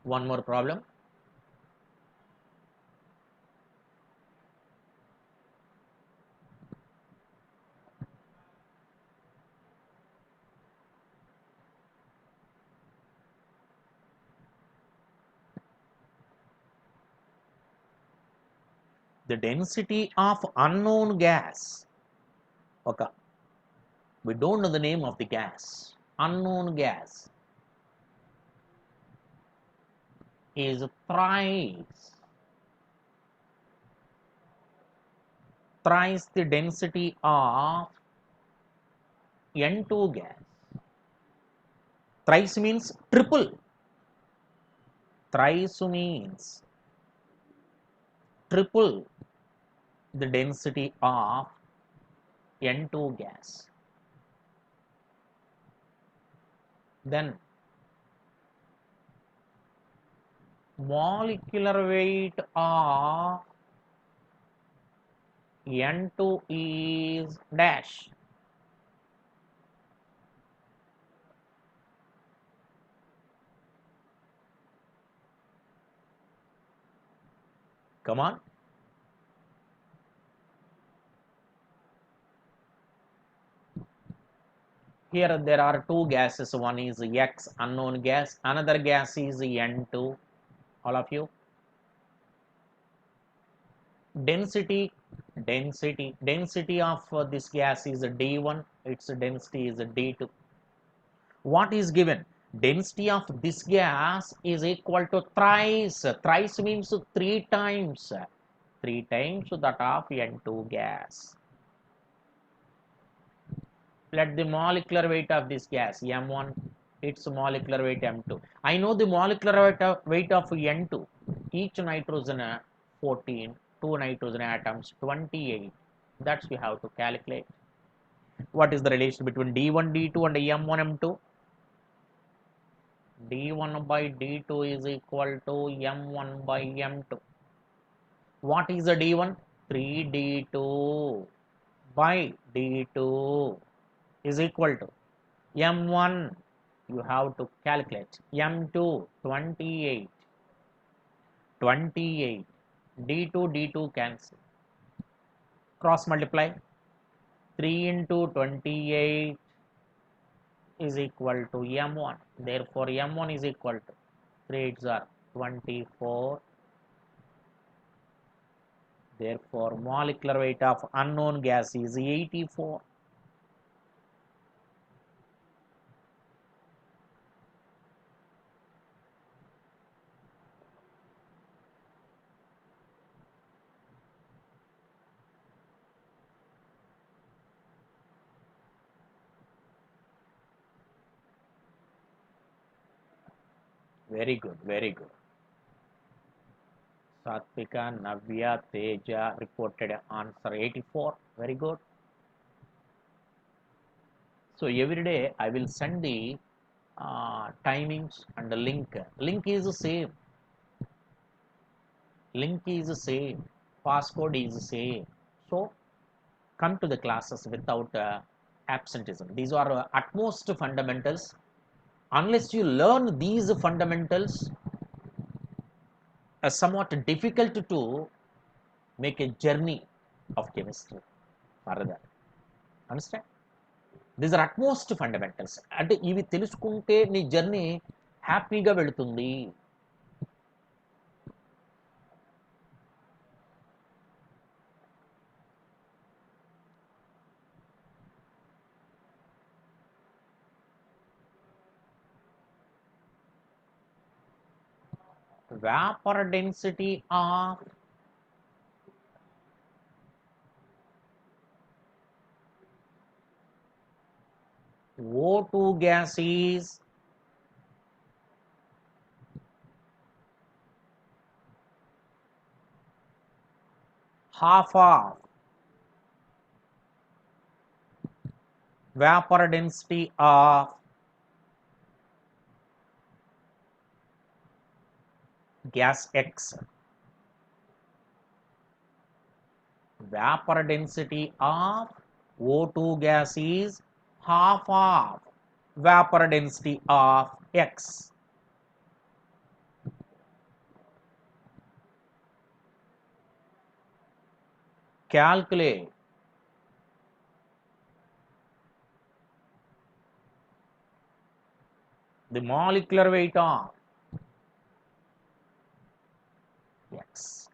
One more problem. The density of unknown gas. Okay. We don't know the name of the gas. Unknown gas is thrice the density of N2 gas. Thrice means triple. Thrice means triple the density of N2 gas. Then molecular weight of N2 is dash. Come on. Here there are two gases. One is X, unknown gas. Another gas is N2. All of you. Density of this gas is D1. Its density is D2. What is given? Density of this gas is equal to thrice. Thrice means three times. Three times that of N2 gas. Let the molecular weight of this gas M1, its molecular weight M2. I know the molecular weight of N2. Each nitrogen 14, two nitrogen atoms 28. That's we have to calculate. What is the relation between D1, D2 and M1, M2? D1 by D2 is equal to M1 by M2. What is the D1? 3D2 by D2 is equal to M1. You have to calculate. M2 28. 28. D2 cancel. Cross multiply. 3 into 28 is equal to M1. Therefore, M1 is equal to 3 are 24. Therefore, molecular weight of unknown gas is 84. Very good, very good. Satvika, Navya, Teja reported answer 84. Very good. So every day I will send the timings and the link. Link is the same. Link is the same. Passcode is the same. So come to the classes without absenteeism. These are utmost fundamentals. Unless you learn these fundamentals, somewhat difficult to make a journey of chemistry further. Understand? These are utmost fundamentals. అంటే ఇవి తెలుసుకుంటే నీ journey హ్యాపీగా వెళుతుంది. Vapor density of O2 gas is half of vapor density of gas X. Vapor density of O2 gas is half of vapor density of X. Calculate the molecular weight of X.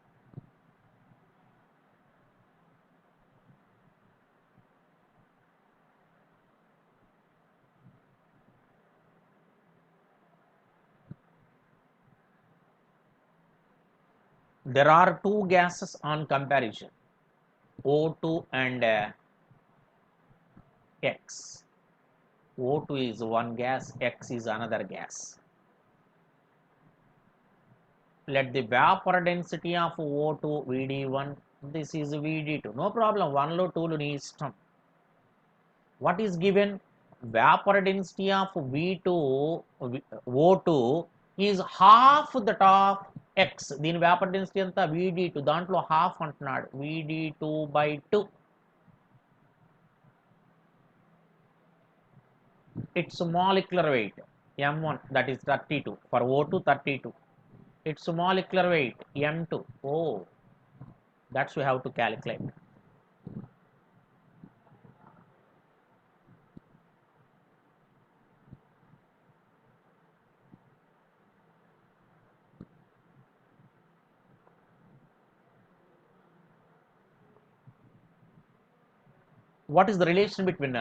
There are two gases on comparison, O2 and X. O2 is one gas, X is another gas. Let the vapor density of O2 VD1, this is VD2. No problem, 1 lo 2 lo నీ ఇష్టం. What is given? Vapor density of V2 O2 is half that of X. దీని vapor density అంతా VD2, దాంట్లో half అంటున్నాడు, VD2/2. Its molecular weight M1, that is 32. For O2 32. Its molecular weight M2. Oh, that's we have to calculate. What is the relation between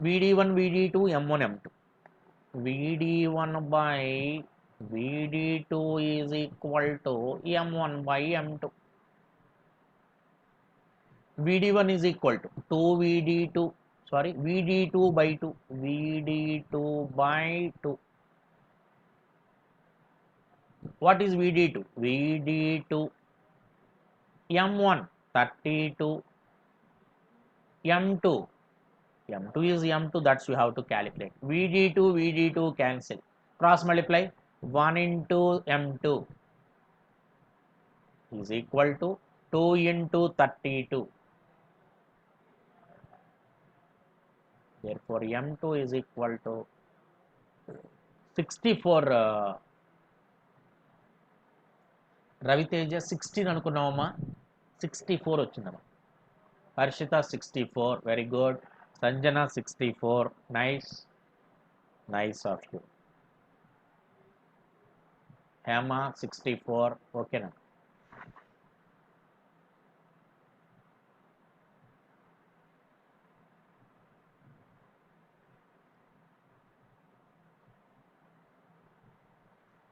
VD1, VD2, M1, M2? VD1 by VD2 is equal to M1 by M2. VD1 is equal to 2 VD2, sorry, VD2 by 2, VD2 by 2. What is VD2? VD2, M1 32, M2 is M2, that's you have to calculate. VD2 cancel, cross multiply, 1 into M2 is equal to 2 into 32. Therefore M2 is equal to 64. Raviteja 16 అనుకున్నామా, 64 వచ్చిందమ్మా. Harshita 64, very good. Sanjana 64, nice of you. Hema 64, okay na.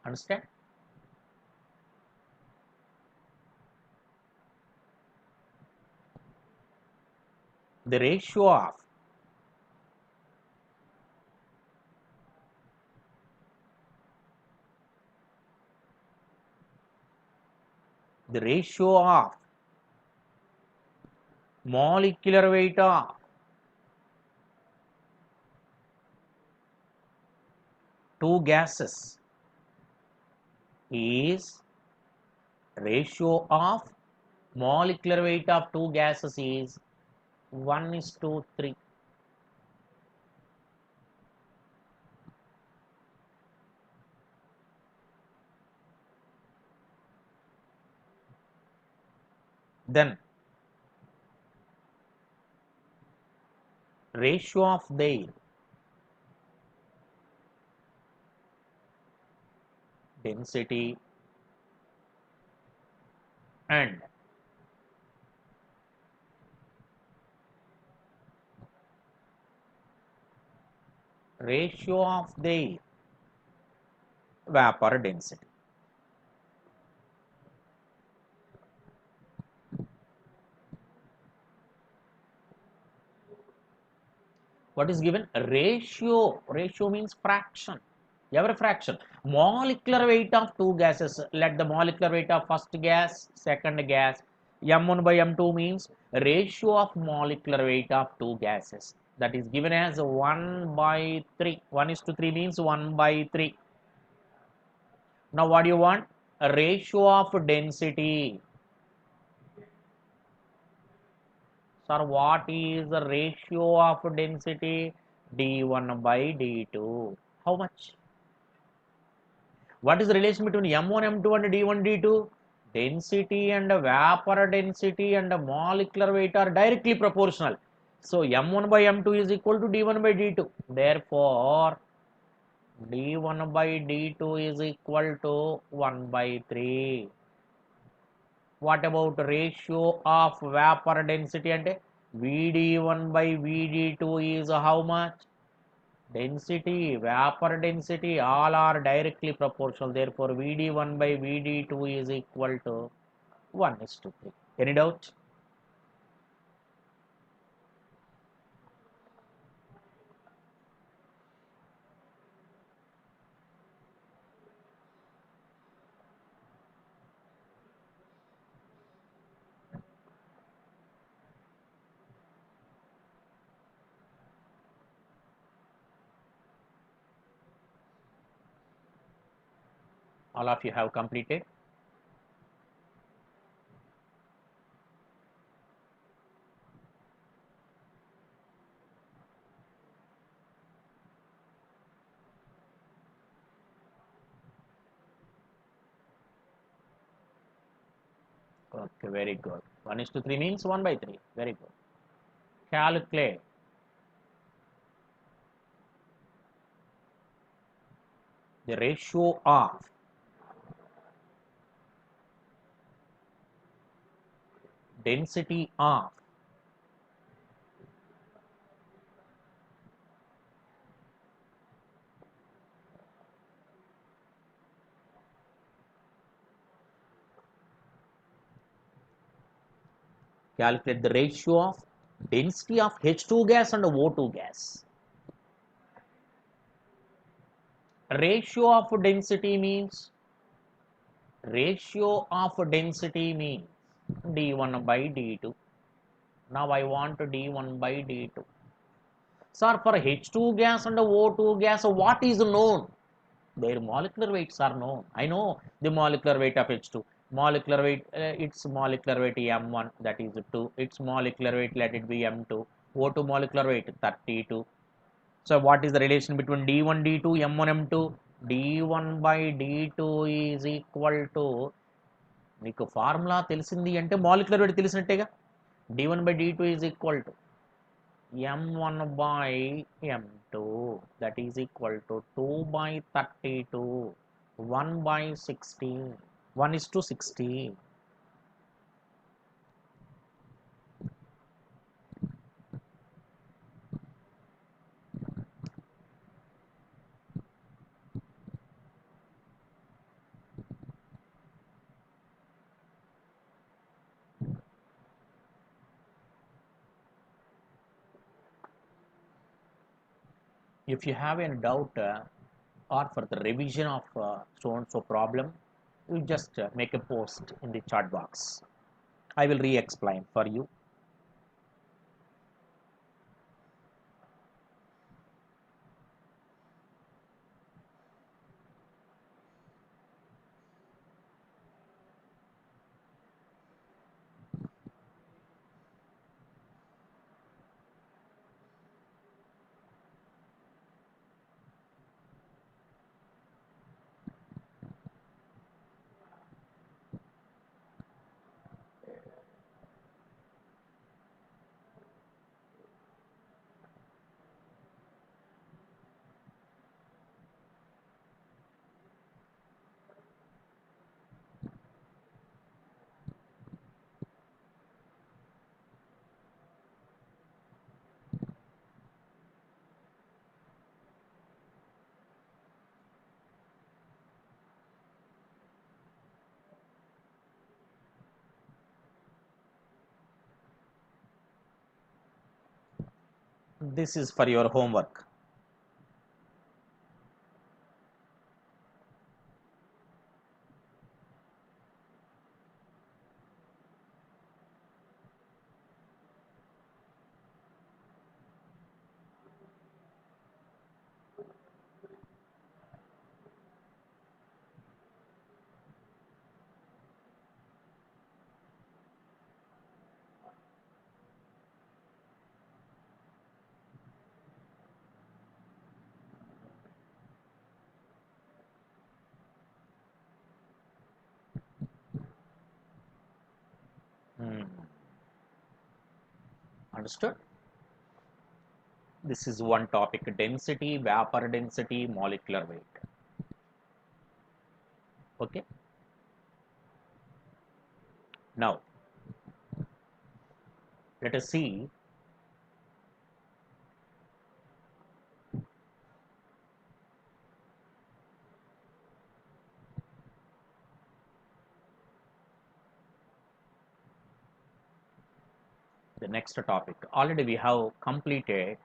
Understand? The ratio of molecular weight of two gases is ratio of molecular weight of two gases is 1:3. Then ratio of their density and ratio of their vapor density. What is given? Ratio. Ratio means fraction. Every fraction. Molecular weight of two gases. Let the molecular weight of first gas, second gas, M1 by M2 means ratio of molecular weight of two gases. That is given as 1/3. 1:3 means 1/3. Now what do you want? A ratio of density. Sir, what is the ratio of density? D1 by D2. How much? What is the relation between M1, M2 and D1, D2? Density and vapor density and molecular weight are directly proportional. So m1 by m2 is equal to d1 by d2. Therefore, d1 by d2 is equal to 1 by 3. What about ratio of vapor density? And Vd1 by Vd2 is how much? Density, vapor density, all are directly proportional. Therefore, Vd1 by Vd2 is equal to 1:3. Any doubt? All of you have completed? Okay, very good. 1:3 means 1 by 3. Very good. Calculate the ratio of density of calculate the ratio of density of H2 gas and O2 gas. Ratio of density means d1 by d2. Now I want d1 by d2. Sir, for H2 gas and O2 gas, what is known? Their molecular weights are known. I know the molecular weight of H2. Molecular weight, its molecular weight M1, that is 2. Its molecular weight, let it be M2. O2 molecular weight 32. So what is the relation between D1, D2, M1, M2? D1 by D2 is equal to, మీకు formula తెలిసింది అంటే molecular weight తెలిసినట్టేగా. D1 by D2 is equal to M1 by M2, that is equal to 2 by 32, 1 by 16, 1:16. If you have any doubt or for the revision of so and so problem, you just make a post in the chat box. I will re-explain for you. This is for your homework. Understood? This is one topic: density, vapor density, molecular weight. Okay. Now, let us see the next topic. Already we have completed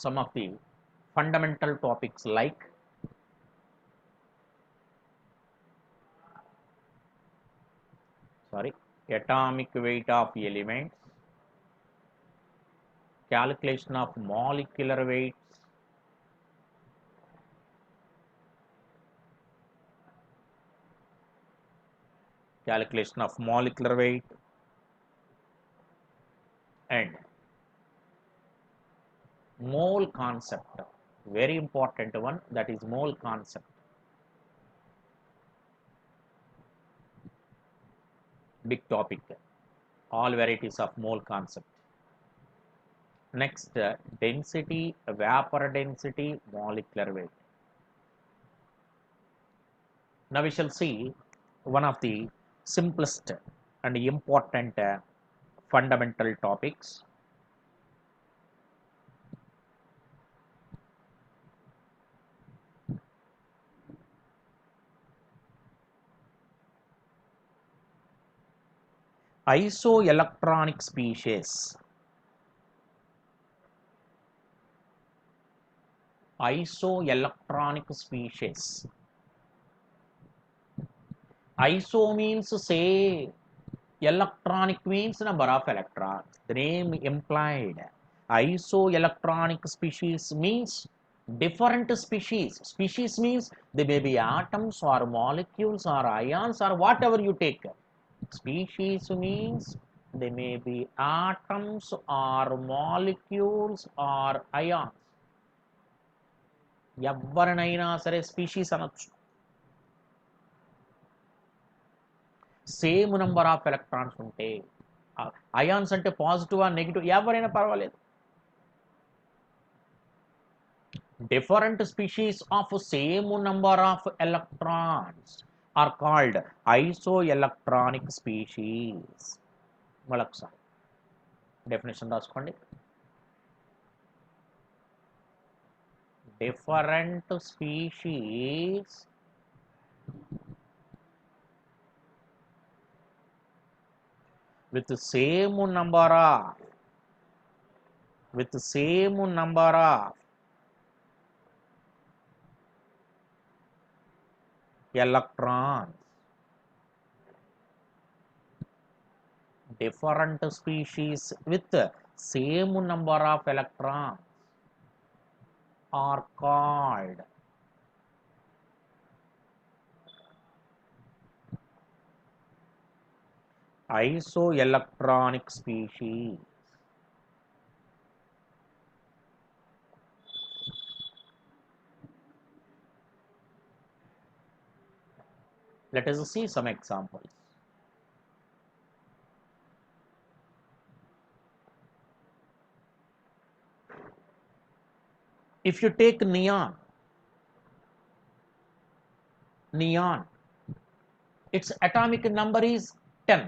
some of the fundamental topics like atomic weight of elements, calculation of molecular weights, calculation of molecular weight, and mole concept. Very important one, that is mole concept. Big topic. All varieties of mole concept. Next, density, vapor density, molecular weight. Now we shall see one of the simplest and important fundamental topics. Isoelectronic species. Isoelectronic species. Iso means say, electronic means number of electrons. The name implied. Isoelectronic species means different species. Species means they may be atoms or molecules or ions or whatever you take. Species means they may be atoms or molecules or ions. ఎవరినైనా సరే species అనొచ్చు. Same number of electrons ఉంటే, ions అంటే positive or negative ఎవరైనా పర్వాలేదు. Different species of same number of electrons are called isoelectronic species. మళ్ళొకసారి definition రాసుకోండి. Different species with the same number of electrons. Different species with the same number of electrons are called isoelectronic species. Let us see some examples. If you take neon, its atomic number is 10.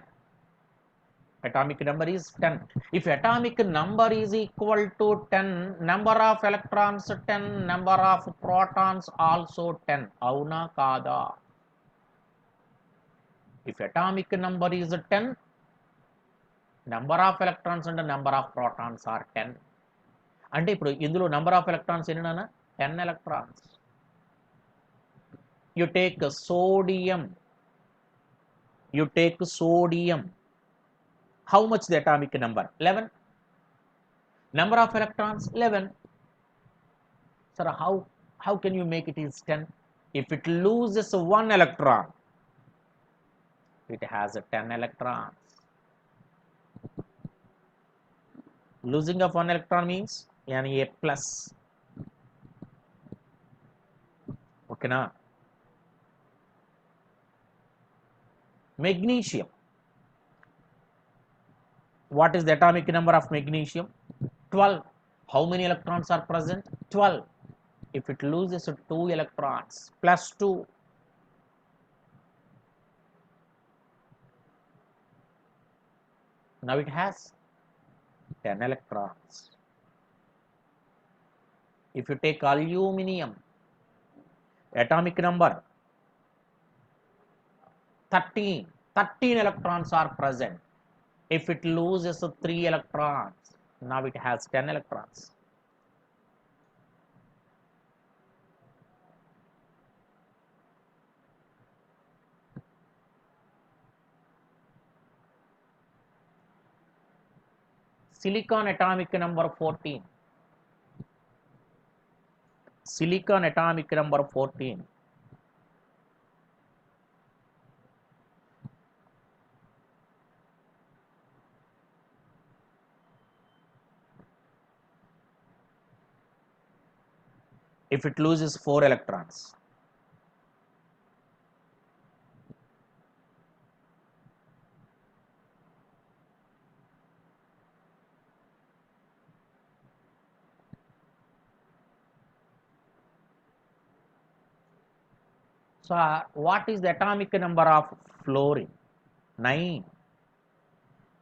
Atomic number is 10. If atomic number is equal to 10, number of electrons 10, number of protons also 10. Auna kada. If atomic number is 10, number of electrons and number of protons are 10. అంటే ఇప్పుడు ఇందులో number of electrons ఎన్ననా 10 electrons. You take sodium. How much the atomic number? 11. Number of electrons 11. Sir, how can you make it is 10? If it loses one electron, it has 10 electrons. Losing of one electron means Na plus. Okay na? Magnesium. What is the atomic number of magnesium? 12. How many electrons are present? 12. If it loses 2 electrons, plus 2. Now it has 10 electrons. If you take aluminum, atomic number 13. 13 electrons are present. If it loses 3 electrons, now it has 10 electrons. Silicon atomic number 14. Silicon atomic number 14. If it loses 4 electrons, so what is the atomic number of fluorine? 9.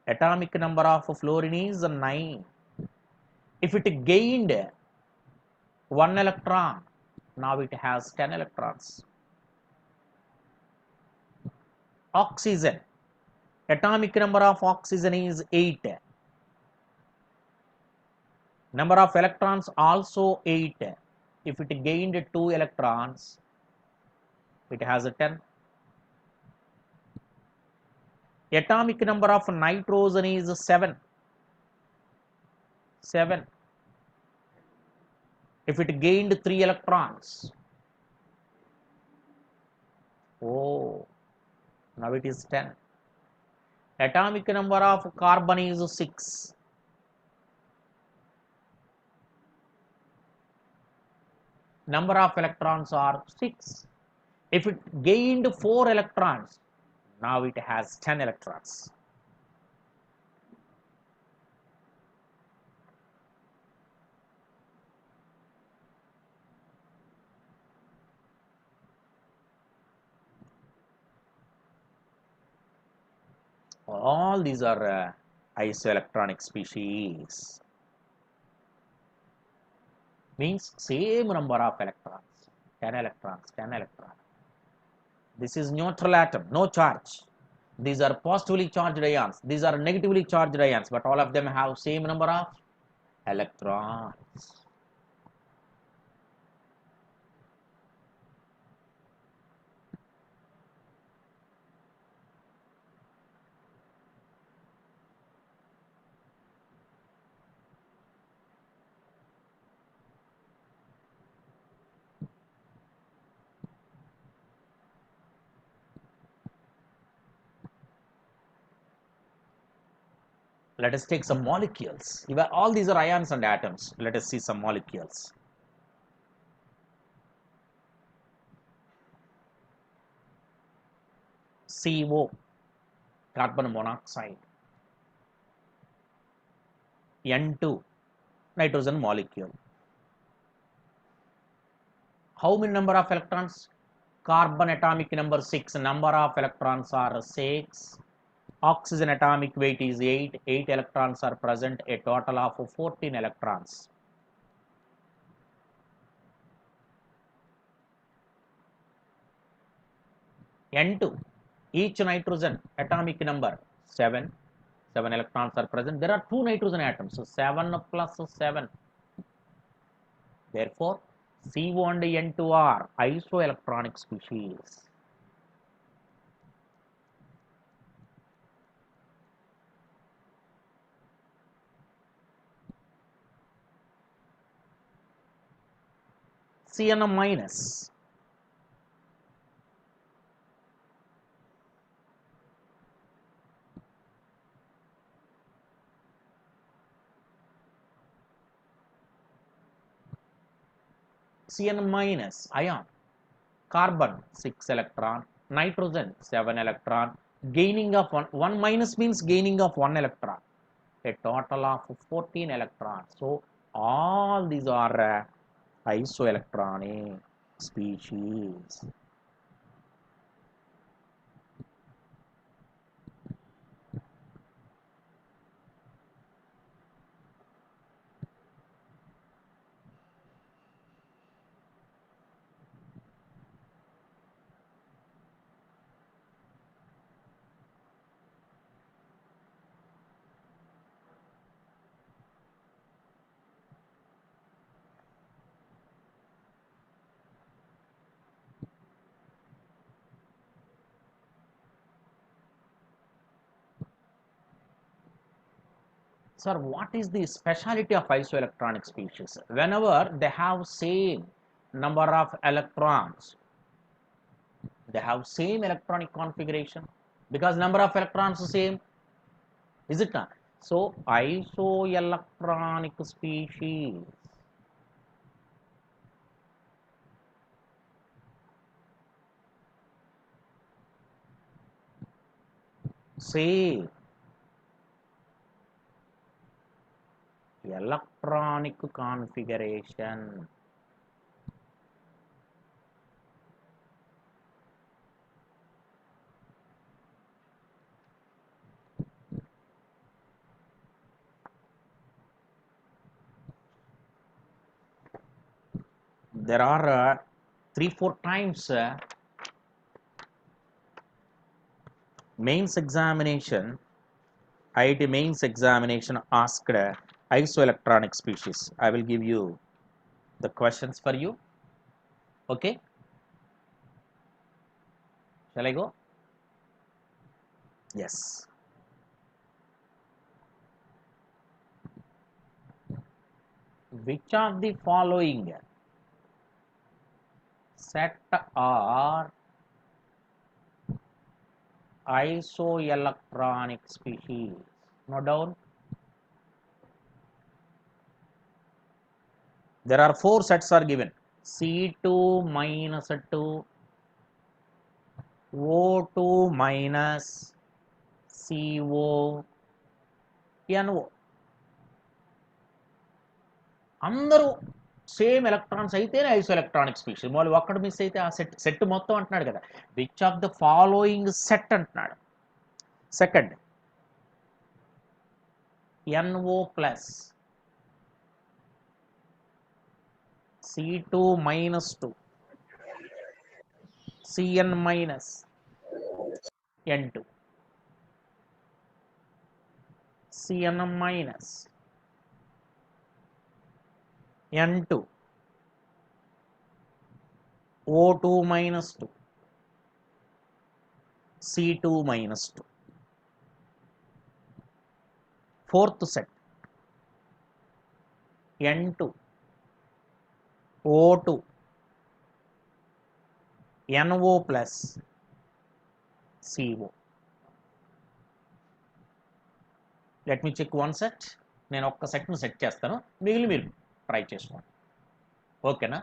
Atomic number of fluorine is 9. If it gained 1 electron, now it has 10 electrons. Oxygen. Atomic number of oxygen is 8. Number of electrons also 8. If it gained 2 electrons, it has a 10. Atomic number of nitrogen is 7. 7. If it gained 3 electrons, oh, now it is 10. Atomic number of carbon is 6. Number of electrons are 6. If it gained 4 electrons, now it has 10 electrons. All these are isoelectronic species. Means same number of electrons. 10 electrons, 10 electrons. This is neutral atom, no charge. These are positively charged ions. These are negatively charged ions, but all of them have same number of electrons. Let us take some molecules. All these are ions and atoms. Let us see some molecules. CO, carbon monoxide. N2, nitrogen molecule. How many number of electrons? Carbon atomic number 6. Number of electrons are 6. Oxygen atomic weight is 8. 8 electrons are present. A total of 14 electrons. N2, each nitrogen atomic number 7. 7 electrons are present. There are 2 nitrogen atoms. So 7 plus 7. Therefore, CO and N2 are isoelectronic species. Cn minus. Cn minus ion. Carbon 6 electron, nitrogen 7 electron, Gaining of one minus means gaining of one electron, a total of 14 electrons. So all these are isoelectronic species. Sir, what is the speciality of isoelectronic species? Whenever they have same number of electrons, they have same electronic configuration, because number of electrons is same, is it not? So isoelectronic species same electronic configuration. There are 3-4 times mains examination, IIT mains examination asked isoelectronic species. I will give you the questions for you. Okay, shall I go? Yes. Which of the following set are isoelectronic species? No doubt. There are 4 sets are given: C2 minus 2, O2 minus, CO, NO. అందరూ same electrons అయితేనే ఐసోఎలక్ట్రానిక్ species. మళ్ళీ ఒక్కడు miss అయితే ఆ set మొత్తం అంటున్నాడు కదా. Which of the following set అంటున్నాడు. Second, NO plus, C2 minus 2, CN minus, N2, CN minus, N2, O2 minus 2, C2 minus 2. Fourth set, N2, O2, NO plus, CO. Let me check one set. నేను ఒక్క సెట్ను set చేస్తాను, మిగిలిన మీరు try చేసుకోండి. ఓకేనా?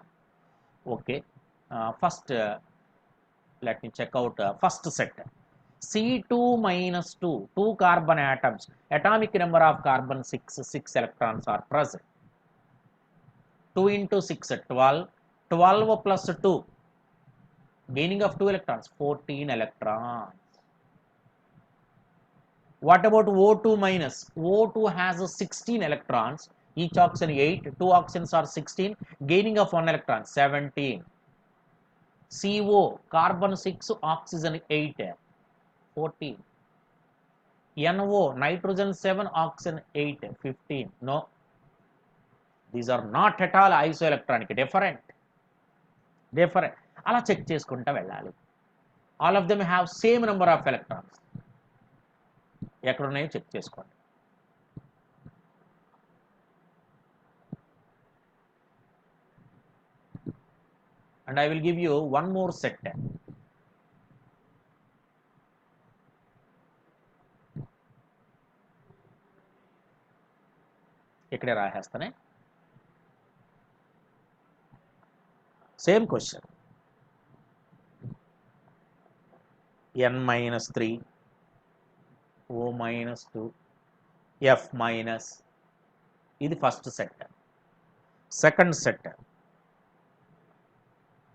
Okay. First let me check out first set. C2 minus 2, 2 carbon atoms, atomic number of carbon 6, 6 electrons are present. 2 into 6, 12, 12 plus 2, gaining of 2 electrons, 14 electrons. What about O2 minus? O2 has 16 electrons, each oxygen 8, 2 oxygens are 16, gaining of 1 electron, 17. CO, carbon 6, oxygen 8, 14. NO, nitrogen 7, oxygen 8, 15. No, these are not at all isoelectronic, different. అలా check చేసుకుంటూ వెళ్ళాలి. All of them have same number of electrons. ఎక్కడున్నాయో check చేసుకోండి. And I will give you one more set. ఇక్కడే రాసేస్తానే. Same question. N minus 3, O minus 2 F minus. ఇది first set. Second set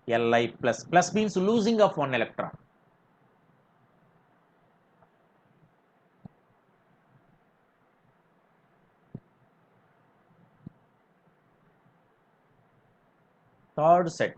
Li plus. Plus means losing of one electron. Third set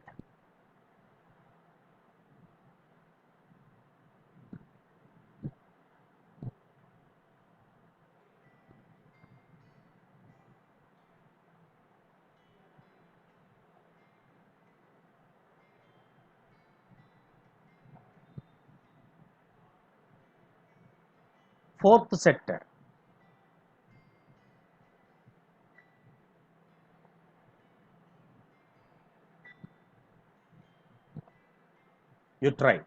fourth set you try.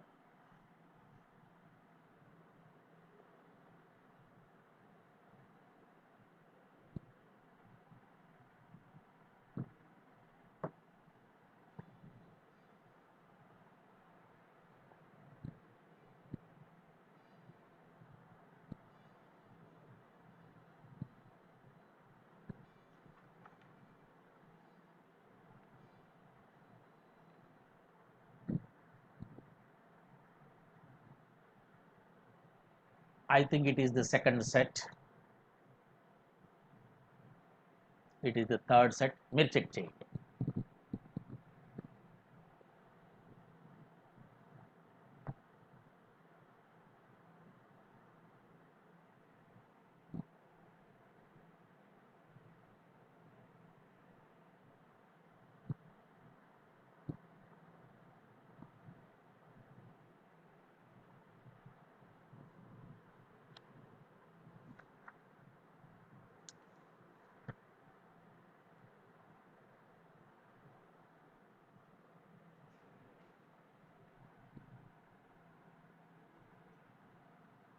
I think it is the second set. It is the third set. మీరు check చేయండి.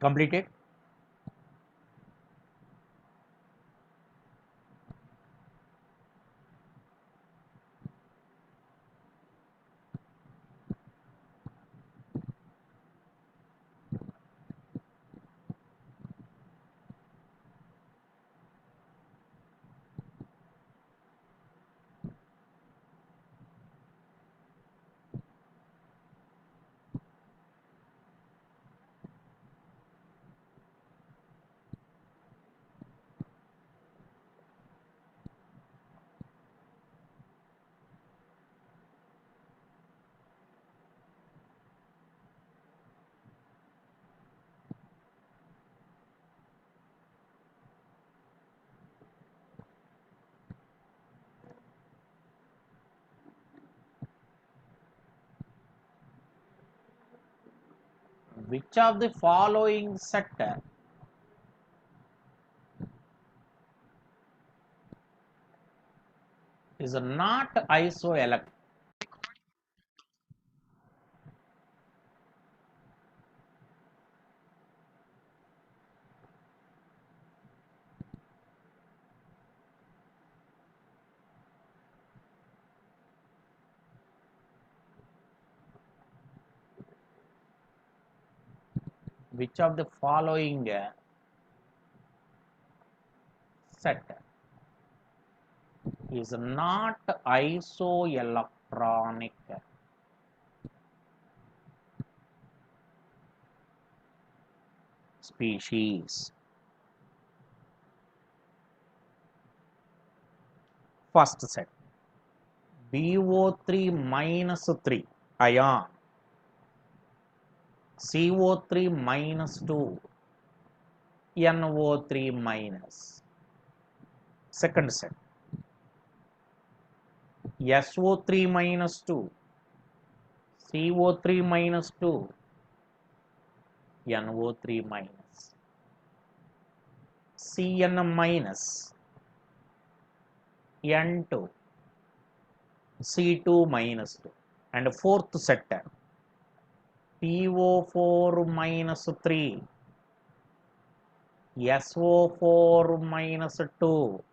Completed. Which of the following set is not isoelectric? Which of the following set is not isoelectronic? Species. First set BO3 minus 3 ion, CO3 minus 2, NO3 minus. Second set SO3 minus 2, CO3 minus 2, NO3 minus, Cn minus, N2, C2 minus 2. And fourth set PO4 minus 3, SO4 minus 2,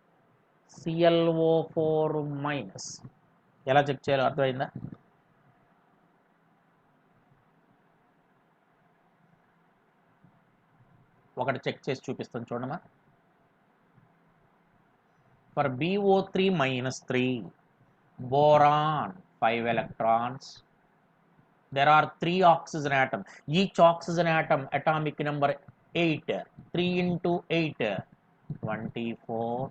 ClO4 minus. ఎలా check చేయాలో అర్థమైందా? ఒకటి check చేసి చూపిస్తాను చూడమ్మా. For BO3-3 boron 5 electrons, there are 3 oxygen atom, each oxygen atom atomic number 8, 3 into 8 24,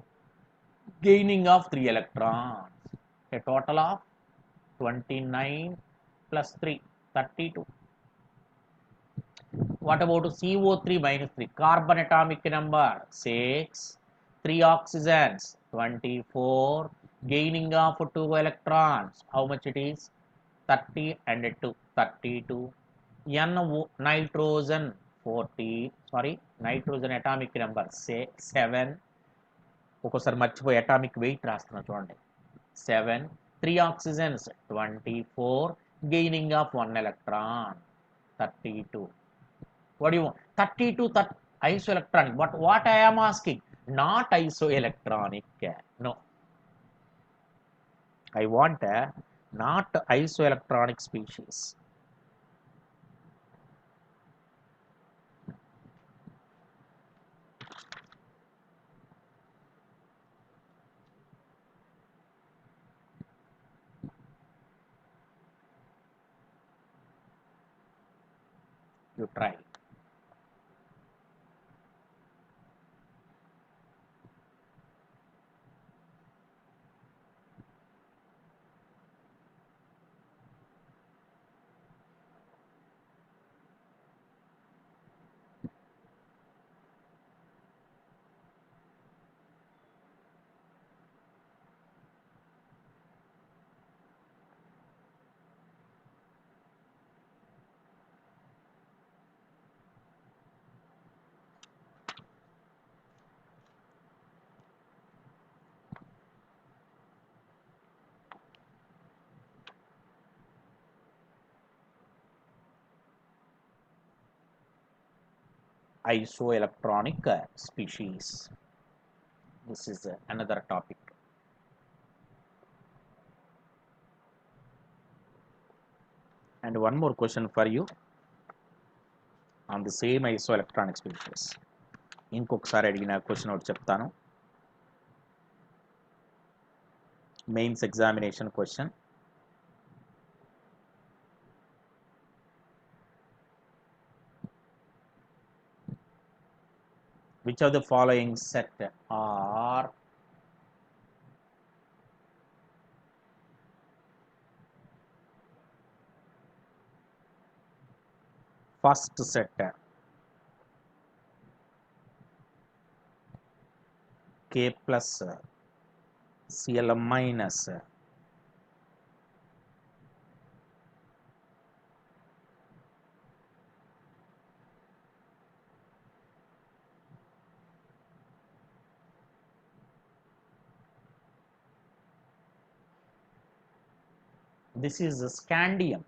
gaining of 3 electrons, a total of 29 plus 3 32. What about CO3-3? Carbon atomic number 6, 3 oxygens 24, gaining of 2 electrons. How much it is? 30 and 2 32. Nitrogen 40, sorry, nitrogen atomic number 7. ఒక్కోసారి మర్చిపోయి atomic weight రాస్తున్నా చూడండి. 7, 3 oxygens 24, gaining of 1 electron 32. What do you want? 32 isoelectronic. But what I am asking? Not isoelectronic. No. I want not isoelectronic species. You try. Isoelectronic species. This is another topic. And one more question for you on the same isoelectronic species. ఇంకొకసారి అడిగిన question ఒకటి చెప్తాను. Mains examination question. Which of the following set are first set? K plus Cl minus this is scandium.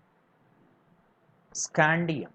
Scandium.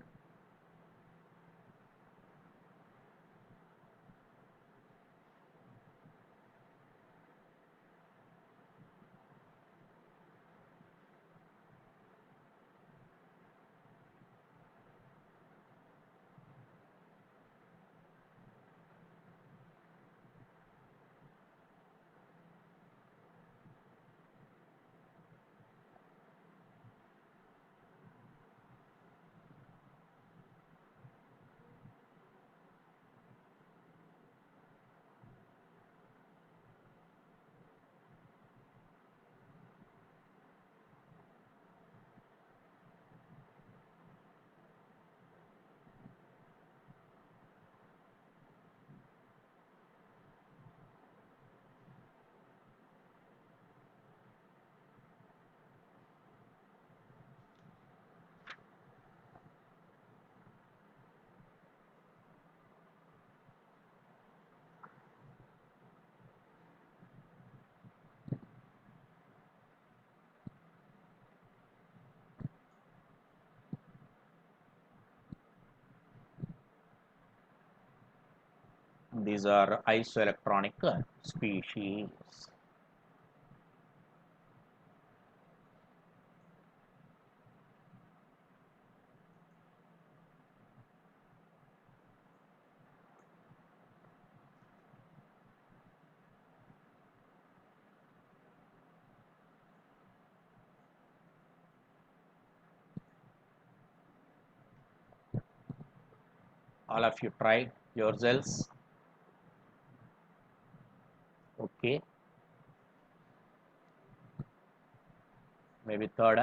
These are isoelectronic species. all of you try yourselves. Okay, maybe third.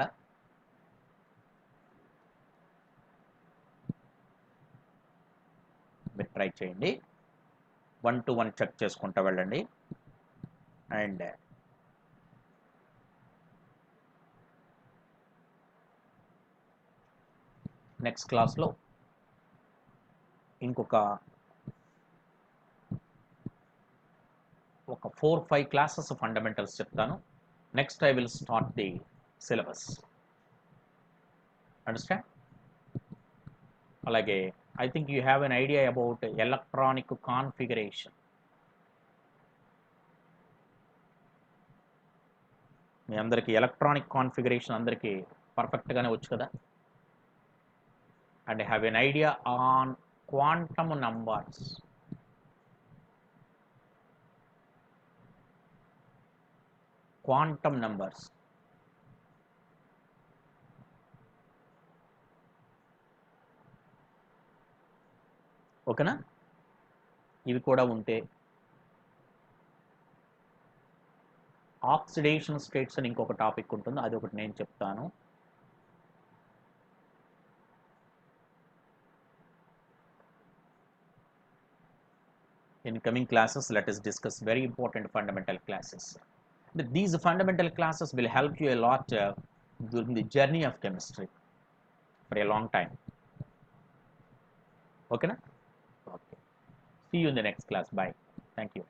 మీరు try చేయండి, 1 to 1 check చేసుకుంటూ వెళ్ళండి. And next క్లాస్లో ఇంకొక 4-5 classes fundamentals చెప్తాను. Next I will start the syllabus. Understand? అలాగే I think you have an idea about electronic configuration. మీ అందరికీ electronic configuration అందరికీ పర్ఫెక్ట్గానే వచ్చు కదా. And have an idea on quantum numbers. Quantum numbers ఓకేనా? ఇవి కూడా ఉంటే ఆక్సిడేషన్ స్టేట్స్ అని ఇంకొక టాపిక్ ఉంటుంది, అది ఒకటి నేను చెప్తాను. In coming classes, let us discuss very important fundamental classes. These fundamental classes will help you a lot during the journey of chemistry for a long time. Okay na? Okay. See you in the next class. Bye. Thank you.